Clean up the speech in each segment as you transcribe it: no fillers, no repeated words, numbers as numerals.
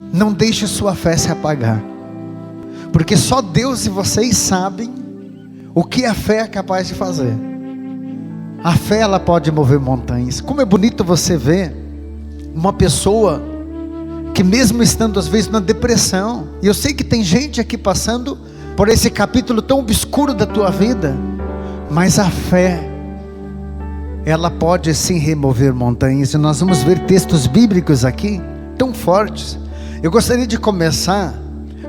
Não deixe sua fé se apagar, porque só Deus e vocês sabem o que a fé é capaz de fazer. A fé, ela pode mover montanhas. Como é bonito você ver uma pessoa que mesmo estando às vezes na depressão, e eu sei que tem gente aqui passando por esse capítulo tão obscuro da tua vida, mas a fé, ela pode sim remover montanhas. E nós vamos ver textos bíblicos aqui tão fortes. Eu gostaria de começar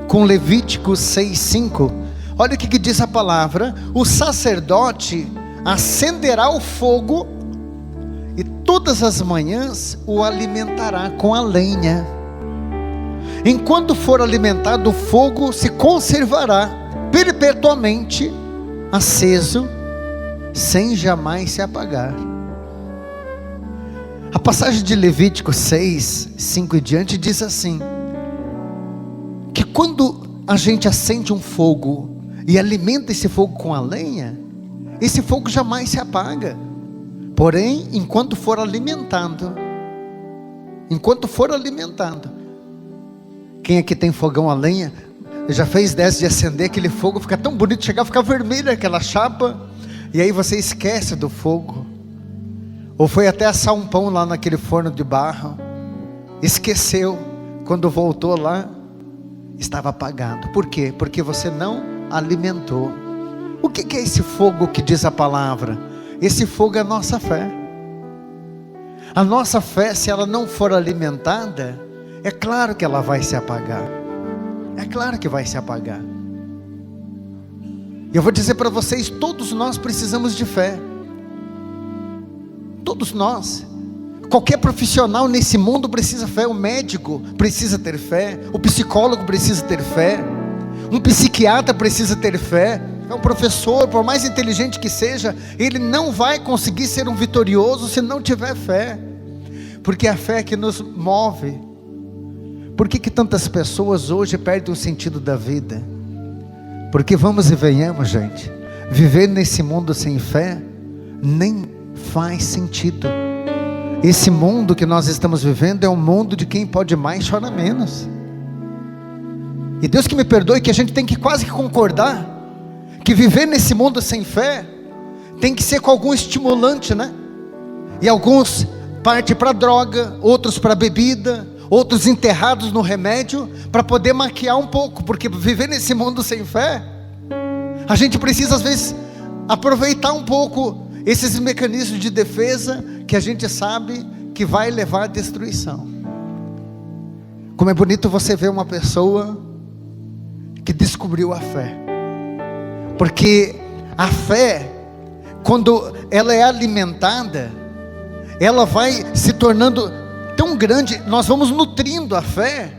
com Levítico 6:5. Olha o que diz a palavra: o sacerdote acenderá o fogo e todas as manhãs o alimentará com a lenha. Enquanto for alimentado, o fogo se conservará perpetuamente aceso, sem jamais se apagar. A passagem de Levítico 6:5 e diante diz assim: que quando a gente acende um fogo e alimenta esse fogo com a lenha, esse fogo jamais se apaga. Porém, enquanto for alimentado, quem aqui tem fogão a lenha, já fez dessa de acender aquele fogo, fica tão bonito, chegar a ficar vermelha aquela chapa, e aí você esquece do fogo. Ou foi até assar um pão lá naquele forno de barro, esqueceu, quando voltou lá, estava apagado. Por quê? Porque você não alimentou. O que é esse fogo que diz a palavra? Esse fogo é a nossa fé. A nossa fé, se ela não for alimentada, é claro que ela vai se apagar. É claro que vai se apagar. Eu vou dizer para vocês, todos nós precisamos de fé. Todos nós. Qualquer profissional nesse mundo precisa fé. O médico precisa ter fé, o psicólogo precisa ter fé, um psiquiatra precisa ter fé. Um professor, por mais inteligente que seja, ele não vai conseguir ser um vitorioso se não tiver fé, porque é a fé que nos move. Por que tantas pessoas hoje perdem o sentido da vida? Porque vamos e venhamos, gente, viver nesse mundo sem fé nem faz sentido. Esse mundo que nós estamos vivendo é um mundo de quem pode mais chora menos. E Deus que me perdoe, que a gente tem que quase que concordar que viver nesse mundo sem fé tem que ser com algum estimulante, né? E alguns partem para droga, outros para bebida, outros enterrados no remédio, para poder maquiar um pouco, porque viver nesse mundo sem fé, a gente precisa às vezes aproveitar um pouco esses mecanismos de defesa que a gente sabe que vai levar à destruição. Como é bonito você ver uma pessoa que descobriu a fé, porque a fé, quando ela é alimentada, ela vai se tornando tão grande, nós vamos nutrindo a fé,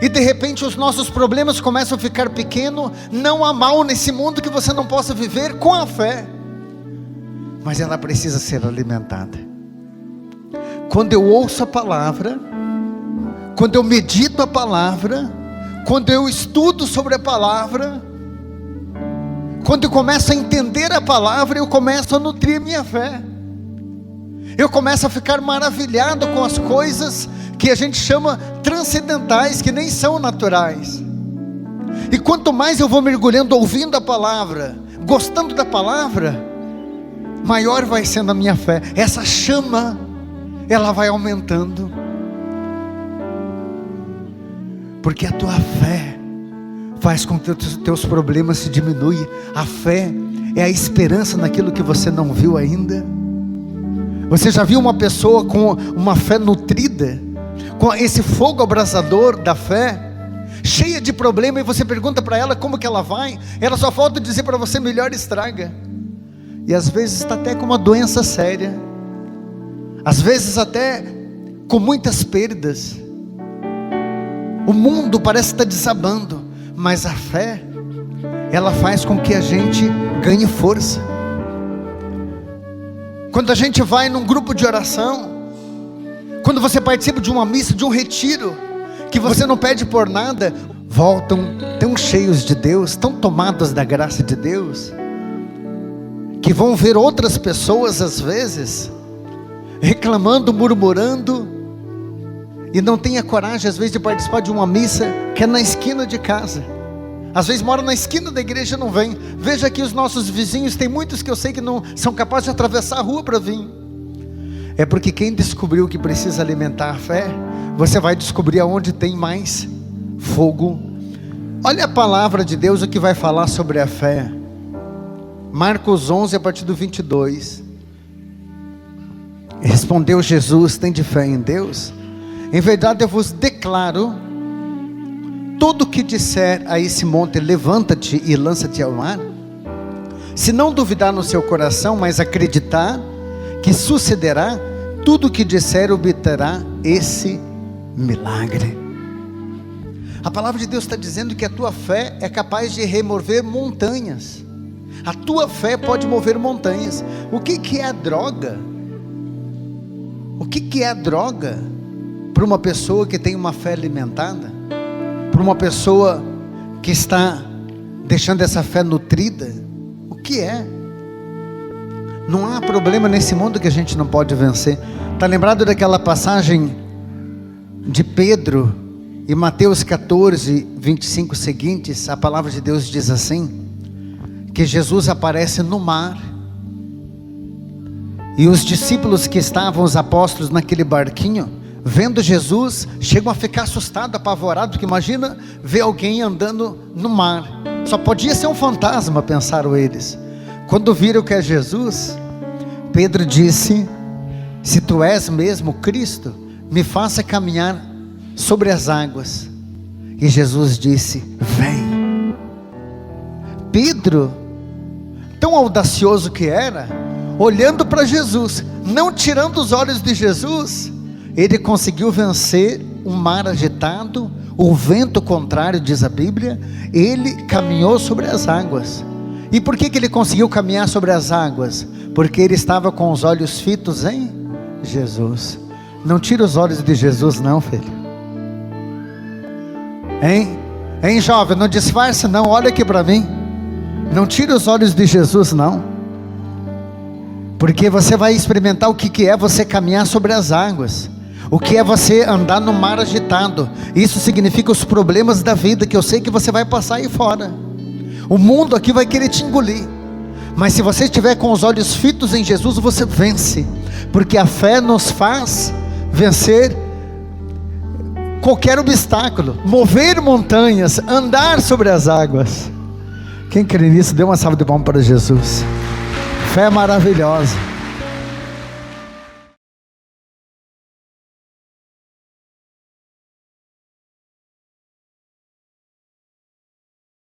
e de repente os nossos problemas começam a ficar pequenos. Não há mal nesse mundo que você não possa viver com a fé, mas ela precisa ser alimentada. Quando eu ouço a palavra, quando eu medito a palavra, quando eu estudo sobre a palavra, quando eu começo a entender a palavra, eu começo a nutrir minha fé. Eu começo a ficar maravilhado com as coisas que a gente chama transcendentais, que nem são naturais. E quanto mais eu vou mergulhando, ouvindo a palavra, gostando da palavra, maior vai sendo a minha fé. Essa chama, ela vai aumentando, porque a tua fé faz com que os teus problemas se diminuam. A fé é a esperança naquilo que você não viu ainda. Você já viu uma pessoa com uma fé nutrida, com esse fogo abrasador da fé, cheia de problema, e você pergunta para ela como que ela vai, ela só falta dizer para você: melhor estraga. E às vezes está até com uma doença séria, às vezes até com muitas perdas. O mundo parece estar desabando, mas a fé, ela faz com que a gente ganhe força. Quando a gente vai num grupo de oração, quando você participa de uma missa, de um retiro, que você não pede por nada, voltam tão cheios de Deus, tão tomados da graça de Deus, que vão ver outras pessoas às vezes reclamando, murmurando, e não tem a coragem às vezes de participar de uma missa que é na esquina de casa. Às vezes mora na esquina da igreja e não vem. Veja aqui os nossos vizinhos, tem muitos que eu sei que não são capazes de atravessar a rua para vir. É porque quem descobriu que precisa alimentar a fé, você vai descobrir aonde tem mais fogo. Olha a palavra de Deus, o que vai falar sobre a fé. Marcos 11, a partir do 22. Respondeu Jesus: tende fé em Deus? Em verdade eu vos declaro, tudo o que disser a esse monte, levanta-te e lança-te ao mar, se não duvidar no seu coração, mas acreditar que sucederá, tudo o que disser obterá esse milagre. A palavra de Deus está dizendo que a tua fé é capaz de remover montanhas. A tua fé pode mover montanhas. O que é a droga? O que é a droga para uma pessoa que tem uma fé alimentada? Para uma pessoa que está deixando essa fé nutrida? O que é? Não há problema nesse mundo que a gente não pode vencer. Está lembrado daquela passagem de Pedro e Mateus 14, 25 seguintes? A palavra de Deus diz assim, que Jesus aparece no mar, e os discípulos que estavam, os apóstolos naquele barquinho, vendo Jesus, chegam a ficar assustados, apavorados, porque imagina ver alguém andando no mar, só podia ser um fantasma, pensaram eles. Quando viram que é Jesus, Pedro disse: se tu és mesmo Cristo, me faça caminhar sobre as águas. E Jesus disse: vem. Pedro, tão audacioso que era, olhando para Jesus, não tirando os olhos de Jesus, ele conseguiu vencer um mar agitado, o vento contrário, diz a Bíblia. Ele caminhou sobre as águas. E por que ele conseguiu caminhar sobre as águas? Porque ele estava com os olhos fitos em Jesus. Não tira os olhos de Jesus não, filho. Hein jovem, não disfarce não, olha aqui para mim. Não tira os olhos de Jesus não, porque você vai experimentar o que é você caminhar sobre as águas, o que é você andar no mar agitado. Isso significa os problemas da vida, que eu sei que você vai passar aí fora. O mundo aqui vai querer te engolir, mas se você estiver com os olhos fitos em Jesus, você vence, porque a fé nos faz vencer qualquer obstáculo, mover montanhas, andar sobre as águas. Quem crê nisso, dê uma salva de palmas para Jesus. Fé maravilhosa.